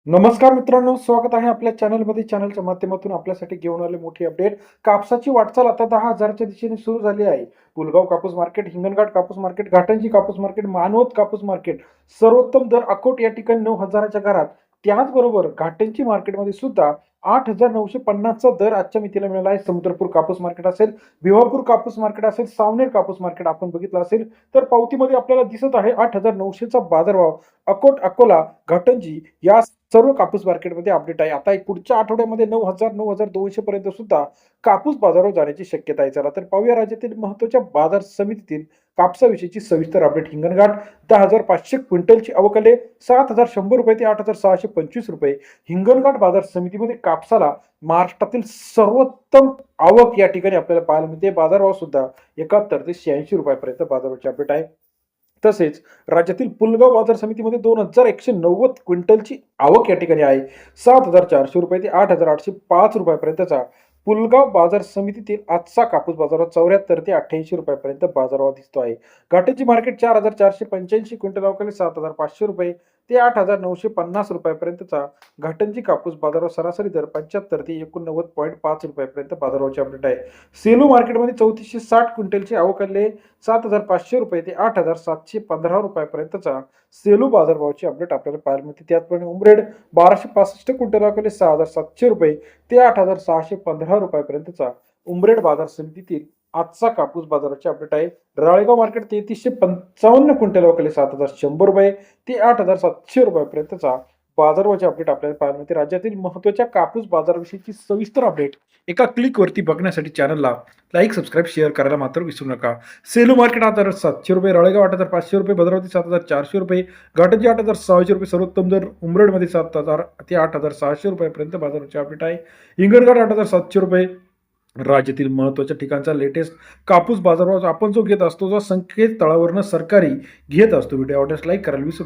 नमस्कार मित्रांनो, स्वागत आहे आपल्या चॅनलमध्ये. चॅनलच्या माध्यमातून आपल्यासाठी घेऊन आले मोठी अपडेट. कापसाची वाटचाल आता 10,000च्या दिशेने सुरू झाली आहे. पुलगाव कापूस मार्केट, हिंगणघाट कापूस मार्केट, घाटंजी कापूस मार्केट, मानवत कापूस मार्केट, सर्वोत्तम दर अकोट या ठिकाणी 9,000च्या घरात. त्याचबरोबर घाटंजी मार्केटमध्ये सुद्धा 8,950चा दर आजच्या मितीला मिळाला आहे. समुद्रपूर कापूस मार्केट असेल, भिवापूर कापूस मार्केट असेल, सावनेर कापूस मार्केट आपण बघितलं असेल तर पावतीमध्ये आपल्याला दिसत आहे 8,900चा बाजारभाव. अकोट, अकोला, घाटंजी या सर्व कापूस मार्केटमध्ये अपडेट आहे. आता एक पुढच्या आठवड्यामध्ये 9,000 9,200 पर्यंत सुद्धा कापूस बाजारावर जाण्याची शक्यता आहे. चला तर पाहूया राज्यातील महत्त्वाच्या बाजार समितीतील कापसाविषयीची सविस्तर अपडेट. हिंगणघाट 10,500 क्विंटलची आवक आली, 7,100 ते 8,625 हिंगणघाट बाजार समितीमध्ये कापसाला महाराष्ट्रातील सर्वोत्तम आवक या ठिकाणी आपल्याला पाहायला मिळते. बाजारभाव सुद्धा 71 ते 86 रुपयापर्यंत बाजारावरची अपडेट आहे. तसेच राज्यातील पुलगाव बाजार समितीमध्ये 2,190 क्विंटलची आवक या ठिकाणी आहे. 7,400 ते 8,805 रुपयापर्यंतचा पुलगाव बाजार समितीतील आजचा कापूस बाजारात 74 ते 88 रुपयापर्यंत बाजारभाव दिसतो आहे. घाटंजी मार्केट 4,485 क्विंटल अवकाली 7,500 ते 8,950 रुपयापर्यंतचा घाटंजी कापूस बाजारावर सरासरी दर 75 ते 89.5 रुपयापर्यंत बाजारावरची अपडेट आहे. सेलू मार्केटमध्ये 3,460 क्विंटलची आवक आली, 7,500 ते 8,715 रुपयापर्यंतचा सेलू बाजारभावाची अपडेट आपल्याला पाहायला मिळते. त्याचप्रमाणे उमरेड 1,265 क्विंटल अवकाली 6,700 ते 8,615 रुपयापर्यंतचा उमरेड बाजार समितीतील आजचा कापूस बाजाराची अपडेट आहे. राळेगाव मार्केट 3,355 क्विंटल अवकाली 7,100 ते 8,700 रुपयापर्यंतचा बाजारभावाची अपडेट आपल्याला पाहायला मिळते. राज्यातील महत्त्वाच्या कापूस बाजाराविषयीची सविस्तर अपडेट एका क्लिकवरती बघण्यासाठी चॅनलला लाईक, सबस्क्राईब, शेअर करायला मात्र विसरू नका. सेलू मार्केट 8,700, राळेगाव 8,500, भद्रावती 7,400, घाटंजी 8,600, सर्वोत्तम दर उमरेडमध्ये 7,000 ते 8,600 रुपयापर्यंत बाजाराची अपडेट आहे. हिंगणघाट 8,700. राज्यातील महत्त्वाच्या ठिकाणचा लेटेस्ट कापूस बाजारभाव आपण जो घेत असतो, जो संकेत तळावरनं सरकारी घेत असतो. व्हिडिओ आवडल्यास लाईक करायला विसरू